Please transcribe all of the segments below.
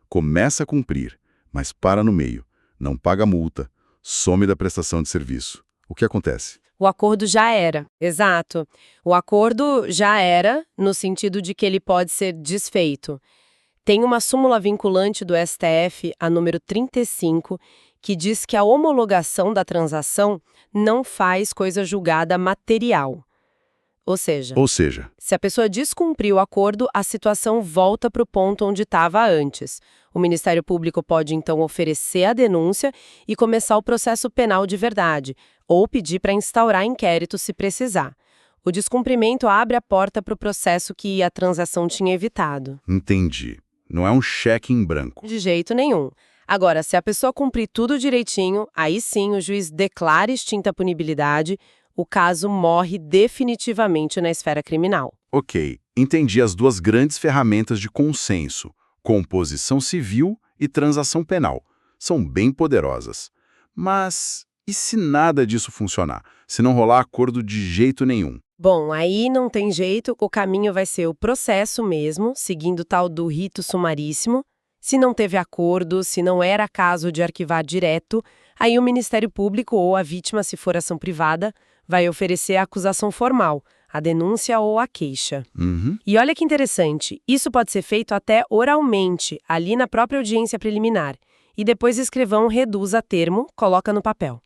começa a cumprir, mas para no meio, não paga multa, some da prestação de serviço. O que acontece? O acordo já era, exato. O acordo já era, no sentido de que ele pode ser desfeito. Tem uma súmula vinculante do STF, a número 35, que diz que a homologação da transação não faz coisa julgada material. Ou seja, se a pessoa descumprir o acordo, a situação volta para o ponto onde estava antes. O Ministério Público pode, então, oferecer a denúncia e começar o processo penal de verdade, ou pedir para instaurar inquérito se precisar. O descumprimento abre a porta para o processo que a transação tinha evitado. Entendi. Não é um cheque em branco. De jeito nenhum. Agora, se a pessoa cumprir tudo direitinho, aí sim o juiz declara extinta a punibilidade, o caso morre definitivamente na esfera criminal. Ok, entendi as duas grandes ferramentas de consenso, composição civil e transação penal. São bem poderosas. Mas e se nada disso funcionar? Se não rolar acordo de jeito nenhum? Bom, aí não tem jeito, o caminho vai ser o processo mesmo, seguindo o tal do rito sumaríssimo. Se não teve acordo, se não era caso de arquivar direto, aí o Ministério Público ou a vítima, se for ação privada, vai oferecer a acusação formal, a denúncia ou a queixa. E olha que interessante, isso pode ser feito até oralmente, ali na própria audiência preliminar, e depois o escrivão reduz a termo, coloca no papel.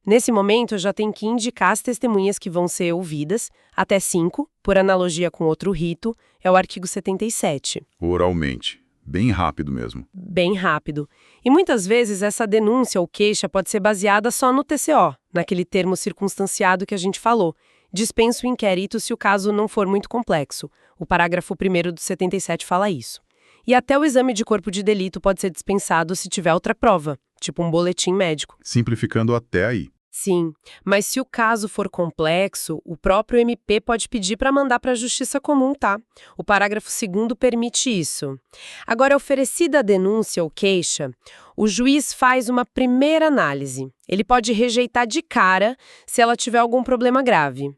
Nesse momento, já tem que indicar as testemunhas que vão ser ouvidas, até 5, por analogia com outro rito, é o artigo 77. Oralmente. Bem rápido mesmo. Bem rápido. E muitas vezes essa denúncia ou queixa pode ser baseada só no TCO, naquele termo circunstanciado que a gente falou. Dispensa o inquérito se o caso não for muito complexo. O parágrafo 1º do 77 fala isso. E até o exame de corpo de delito pode ser dispensado se tiver outra prova, tipo um boletim médico. Simplificando até aí. Sim, mas se o caso for complexo, o próprio MP pode pedir para mandar para a Justiça Comum, tá? O parágrafo 2º permite isso. Agora, oferecida a denúncia ou queixa, o juiz faz uma primeira análise. Ele pode rejeitar de cara se ela tiver algum problema grave.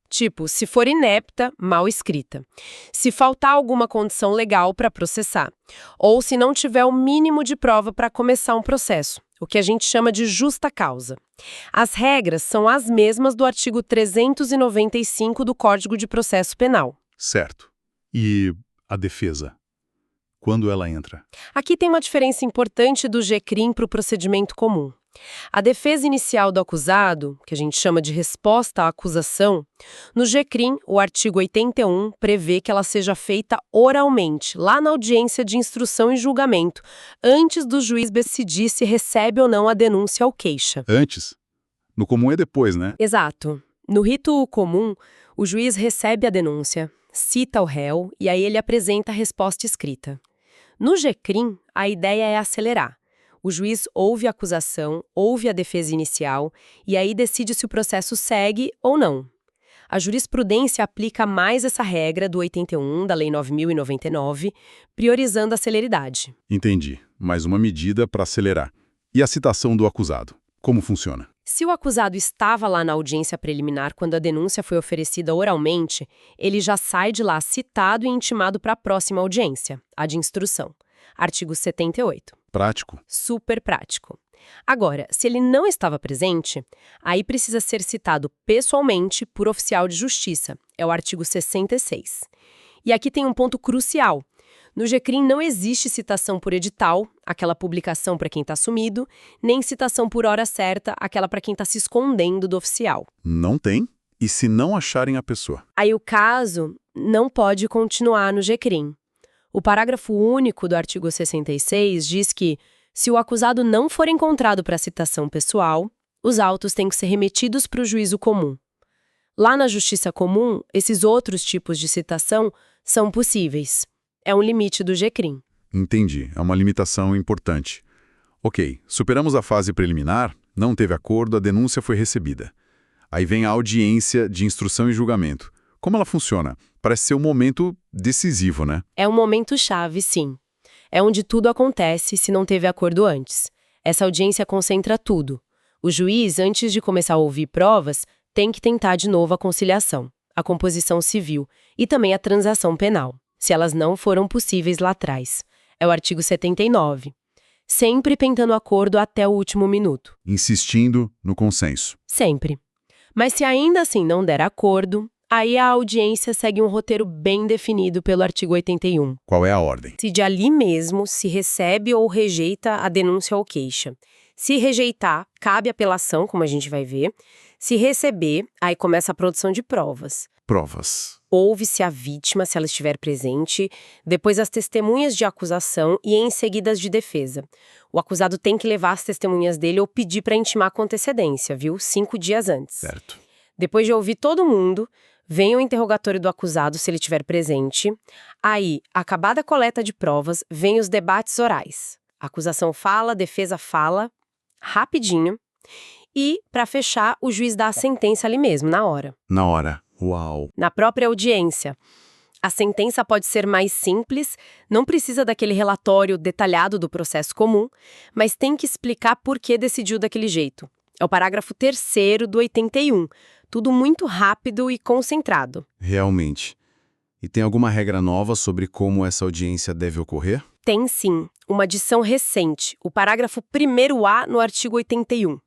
Tipo, se for inepta, mal escrita. Se faltar alguma condição legal para processar. Ou se não tiver o mínimo de prova para começar um processo, o que a gente chama de justa causa. As regras são as mesmas do artigo 395 do Código de Processo Penal. Certo. E a defesa? Quando ela entra? Aqui tem uma diferença importante do GCRIM para o procedimento comum. A defesa inicial do acusado, que a gente chama de resposta à acusação, no GCRIM, o artigo 81 prevê que ela seja feita oralmente, lá na audiência de instrução e julgamento, antes do juiz decidir se recebe ou não a denúncia ou queixa. Antes? No comum é depois, né? Exato. No rito comum, o juiz recebe a denúncia, cita o réu e aí ele apresenta a resposta escrita. No GCRIM, a ideia é acelerar. O juiz ouve a acusação, ouve a defesa inicial e aí decide se o processo segue ou não. A jurisprudência aplica mais essa regra do 81 da Lei 9.099, priorizando a celeridade. Entendi. Mais uma medida para acelerar. E a citação do acusado? Como funciona? Se o acusado estava lá na audiência preliminar quando a denúncia foi oferecida oralmente, ele já sai de lá citado e intimado para a próxima audiência, a de instrução. Artigo 78. Prático. Super prático. Agora, se ele não estava presente, aí precisa ser citado pessoalmente por oficial de justiça. É o artigo 66. E aqui tem um ponto crucial. No GCRIM não existe citação por edital, aquela publicação para quem está sumido, nem citação por hora certa, aquela para quem está se escondendo do oficial. Não tem? E se não acharem a pessoa? Aí o caso não pode continuar no GCRIM. O parágrafo único do artigo 66 diz que, se o acusado não for encontrado para citação pessoal, os autos têm que ser remetidos para o juízo comum. Lá na Justiça Comum, esses outros tipos de citação são possíveis. É um limite do GCRIM. Entendi. É uma limitação importante. Ok, superamos a fase preliminar, não teve acordo, a denúncia foi recebida. Aí vem a audiência de instrução e julgamento. Como ela funciona? Parece ser um momento decisivo, né? É um momento chave, sim. É onde tudo acontece se não teve acordo antes. Essa audiência concentra tudo. O juiz, antes de começar a ouvir provas, tem que tentar de novo a conciliação, a composição civil e também a transação penal, se elas não foram possíveis lá atrás. É o artigo 79. Sempre tentando acordo até o último minuto. Insistindo no consenso. Sempre. Mas se ainda assim não der acordo, aí a audiência segue um roteiro bem definido pelo artigo 81. Qual é a ordem? Se de ali mesmo se recebe ou rejeita a denúncia ou queixa. Se rejeitar, cabe apelação, como a gente vai ver. Se receber, aí começa a produção de provas. Provas. Ouve-se a vítima, se ela estiver presente, depois as testemunhas de acusação e em seguida as de defesa. O acusado tem que levar as testemunhas dele ou pedir para intimar com antecedência, viu? 5 dias antes. Certo. Depois de ouvir todo mundo, vem o interrogatório do acusado, se ele estiver presente. Aí, acabada a coleta de provas, vem os debates orais. A acusação fala, a defesa fala, rapidinho. E, para fechar, o juiz dá a sentença ali mesmo, na hora. Na hora. Uau. Na própria audiência. A sentença pode ser mais simples, não precisa daquele relatório detalhado do processo comum, mas tem que explicar por que decidiu daquele jeito. É o parágrafo 3º do 81. Tudo muito rápido e concentrado. Realmente. E tem alguma regra nova sobre como essa audiência deve ocorrer? Tem sim, uma adição recente, o parágrafo 1º-A no artigo 81.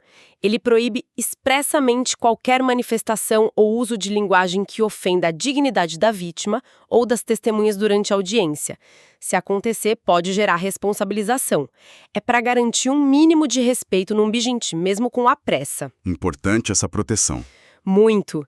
Ele proíbe expressamente qualquer manifestação ou uso de linguagem que ofenda a dignidade da vítima ou das testemunhas durante a audiência. Se acontecer, pode gerar responsabilização. É para garantir um mínimo de respeito no ambiente, mesmo com a pressa. Importante essa proteção. Muito.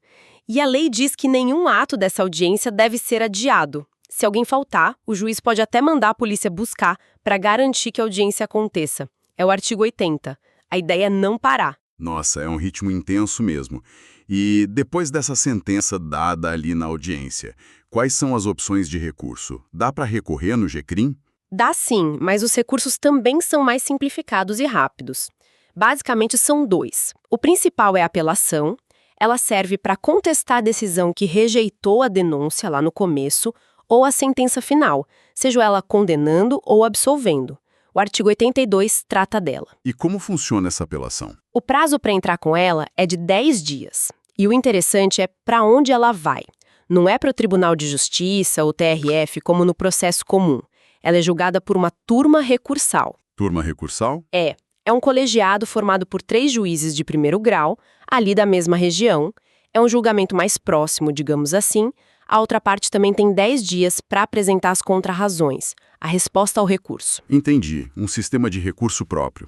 E a lei diz que nenhum ato dessa audiência deve ser adiado. Se alguém faltar, o juiz pode até mandar a polícia buscar para garantir que a audiência aconteça. É o artigo 80. A ideia é não parar. Nossa, é um ritmo intenso mesmo. E depois dessa sentença dada ali na audiência, quais são as opções de recurso? Dá para recorrer no GCRIM? Dá sim, mas os recursos também são mais simplificados e rápidos. Basicamente são 2. O principal é a apelação. Ela serve para contestar a decisão que rejeitou a denúncia lá no começo ou a sentença final, seja ela condenando ou absolvendo. O artigo 82 trata dela. E como funciona essa apelação? O prazo para entrar com ela é de 10 dias. E o interessante é para onde ela vai. Não é para o Tribunal de Justiça ou TRF como no processo comum. Ela é julgada por uma turma recursal. Turma recursal? É um colegiado formado por 3 juízes de primeiro grau, ali da mesma região. É um julgamento mais próximo, digamos assim. A outra parte também tem 10 dias para apresentar as contrarrazões, a resposta ao recurso. Entendi. Um sistema de recurso próprio.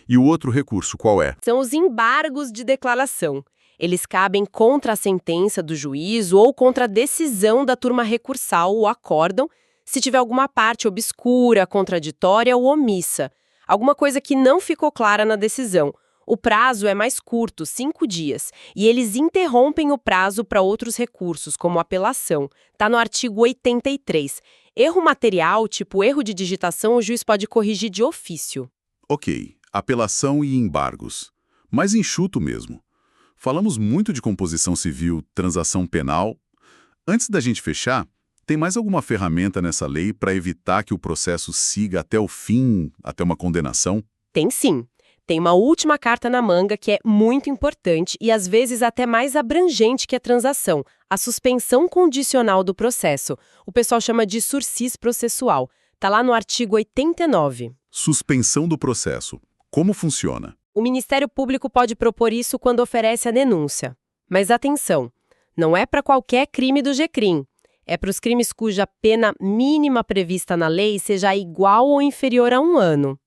E o outro recurso qual é? São os embargos de declaração. Eles cabem contra a sentença do juiz ou contra a decisão da turma recursal, o acórdão, se tiver alguma parte obscura, contraditória ou omissa. Alguma coisa que não ficou clara na decisão. O prazo é mais curto, 5 dias, e eles interrompem o prazo para outros recursos, como apelação. Está no artigo 83. Erro material, tipo erro de digitação, o juiz pode corrigir de ofício. Ok, apelação e embargos. Mas enxuto mesmo. Falamos muito de composição civil, transação penal. Antes da gente fechar, tem mais alguma ferramenta nessa lei para evitar que o processo siga até o fim, até uma condenação? Tem sim. Tem uma última carta na manga que é muito importante e às vezes até mais abrangente que a transação, a suspensão condicional do processo. O pessoal chama de sursis processual. Está lá no artigo 89. Suspensão do processo. Como funciona? O Ministério Público pode propor isso quando oferece a denúncia. Mas atenção, não é para qualquer crime do GCRIM. É para os crimes cuja pena mínima prevista na lei seja igual ou inferior a 1 ano.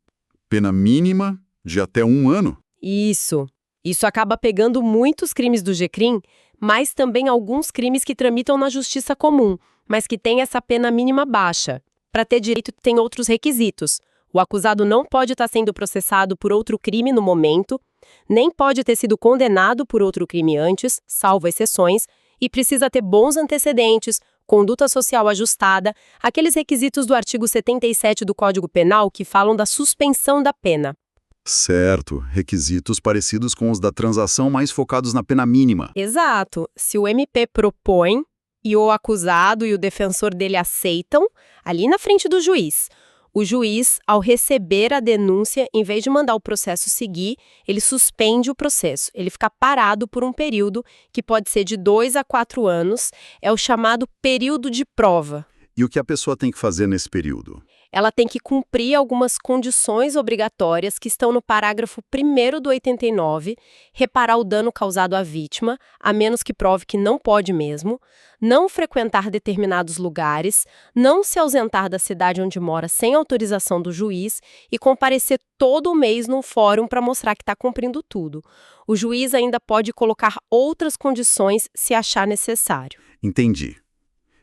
Pena mínima de até 1 ano? Isso. Isso acaba pegando muitos crimes do GCRIM, mas também alguns crimes que tramitam na justiça comum, mas que têm essa pena mínima baixa. Para ter direito, tem outros requisitos. O acusado não pode estar sendo processado por outro crime no momento, nem pode ter sido condenado por outro crime antes, salvo exceções, e precisa ter bons antecedentes, conduta social ajustada, aqueles requisitos do artigo 77 do Código Penal que falam da suspensão da pena. Certo, requisitos parecidos com os da transação, mais focados na pena mínima. Exato. Se o MP propõe e o acusado e o defensor dele aceitam, ali na frente do juiz. O juiz, ao receber a denúncia, em vez de mandar o processo seguir, ele suspende o processo. Ele fica parado por um período que pode ser de 2 a 4 anos. É o chamado período de prova. E o que a pessoa tem que fazer nesse período? ela tem que cumprir algumas condições obrigatórias que estão no parágrafo 1º do 89, reparar o dano causado à vítima, a menos que prove que não pode mesmo, não frequentar determinados lugares, não se ausentar da cidade onde mora sem autorização do juiz e comparecer todo mês num fórum para mostrar que está cumprindo tudo. O juiz ainda pode colocar outras condições se achar necessário. Entendi.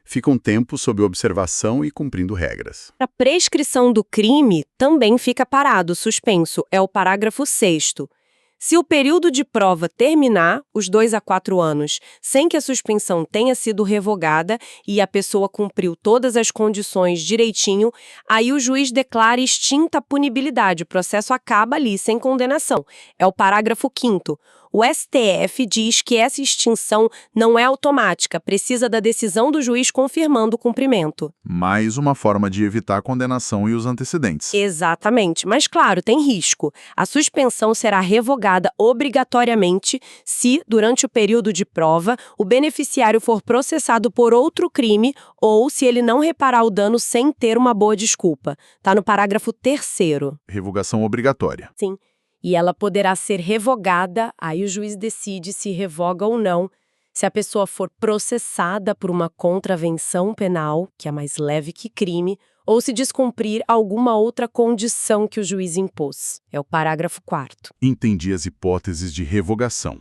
Fica um tempo sob observação e cumprindo regras. A prescrição do crime também fica parado, suspenso, é o parágrafo 6º. Se o período de prova terminar, os 2 a 4 anos, sem que a suspensão tenha sido revogada e a pessoa cumpriu todas as condições direitinho, aí o juiz declara extinta a punibilidade, o processo acaba ali, sem condenação. É o parágrafo 5º. O STF diz que essa extinção não é automática, precisa da decisão do juiz confirmando o cumprimento. Mais uma forma de evitar a condenação e os antecedentes. Exatamente, mas claro, tem risco. A suspensão será revogada obrigatoriamente se, durante o período de prova, o beneficiário for processado por outro crime ou se ele não reparar o dano sem ter uma boa desculpa. Está no parágrafo 3º. Revogação obrigatória. Sim. E ela poderá ser revogada, aí o juiz decide se revoga ou não, se a pessoa for processada por uma contravenção penal, que é mais leve que crime, ou se descumprir alguma outra condição que o juiz impôs. É o parágrafo 4º. Entendi as hipóteses de revogação.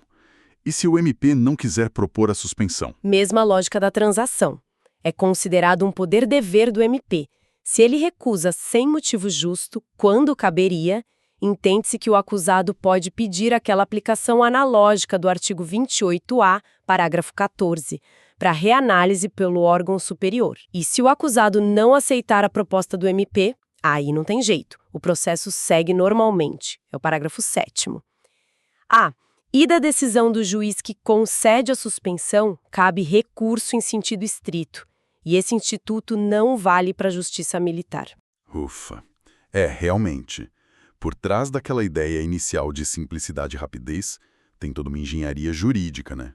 E se o MP não quiser propor a suspensão? Mesma lógica da transação. É considerado um poder-dever do MP. Se ele recusa sem motivo justo, quando caberia, entende-se que o acusado pode pedir aquela aplicação analógica do artigo 28A, parágrafo 14, para reanálise pelo órgão superior. E se o acusado não aceitar a proposta do MP, aí não tem jeito. O processo segue normalmente. É o parágrafo 7º. E da decisão do juiz que concede a suspensão, cabe recurso em sentido estrito. E esse instituto não vale para a justiça militar. Ufa. Realmente. Por trás daquela ideia inicial de simplicidade e rapidez, tem toda uma engenharia jurídica, né?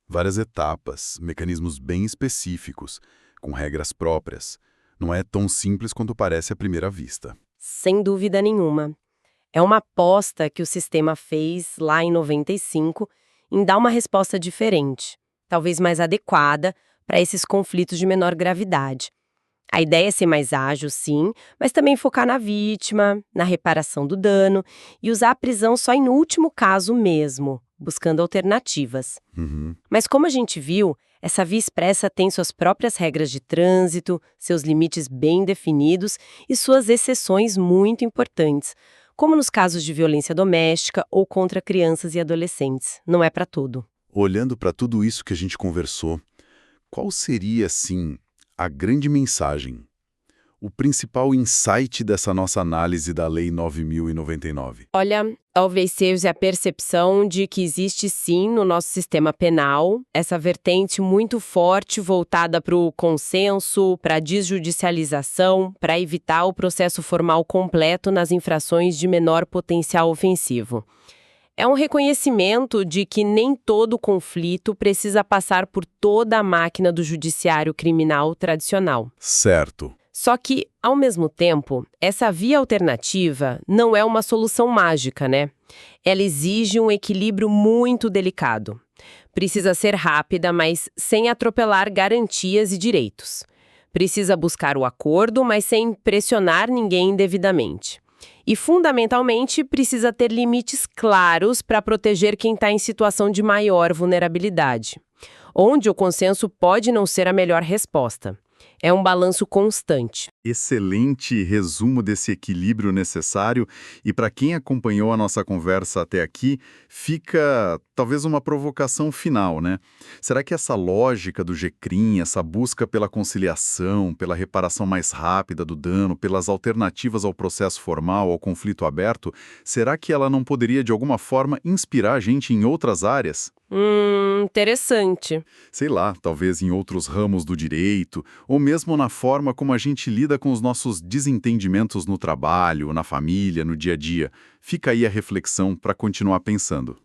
Várias etapas, mecanismos bem específicos, com regras próprias. Não é tão simples quanto parece à primeira vista. Sem dúvida nenhuma. É uma aposta que o sistema fez lá em 95 em dar uma resposta diferente, talvez mais adequada para esses conflitos de menor gravidade. A ideia é ser mais ágil, sim, mas também focar na vítima, na reparação do dano e usar a prisão só em último caso mesmo, buscando alternativas. Mas como a gente viu, essa via expressa tem suas próprias regras de trânsito, seus limites bem definidos e suas exceções muito importantes, como nos casos de violência doméstica ou contra crianças e adolescentes. Não é para tudo. Olhando para tudo isso que a gente conversou, qual seria, assim, a grande mensagem, o principal insight dessa nossa análise da Lei 9.099? Olha, talvez seja a percepção de que existe sim no nosso sistema penal essa vertente muito forte voltada para o consenso, para a desjudicialização, para evitar o processo formal completo nas infrações de menor potencial ofensivo. É um reconhecimento de que nem todo conflito precisa passar por toda a máquina do judiciário criminal tradicional. Certo. Só que, ao mesmo tempo, essa via alternativa não é uma solução mágica, né? Ela exige um equilíbrio muito delicado. Precisa ser rápida, mas sem atropelar garantias e direitos. Precisa buscar o acordo, mas sem pressionar ninguém indevidamente. E, fundamentalmente, precisa ter limites claros para proteger quem está em situação de maior vulnerabilidade, onde o consenso pode não ser a melhor resposta. É um balanço constante. Excelente resumo desse equilíbrio necessário. E para quem acompanhou a nossa conversa até aqui, fica talvez uma provocação final, né? Será que essa lógica do GCRIM, essa busca pela conciliação, pela reparação mais rápida do dano, pelas alternativas ao processo formal, ao conflito aberto, será que ela não poderia de alguma forma inspirar a gente em outras áreas? Interessante. Sei lá, talvez em outros ramos do direito, ou mesmo na forma como a gente lida com os nossos desentendimentos no trabalho, na família, no dia a dia. Fica aí a reflexão para continuar pensando.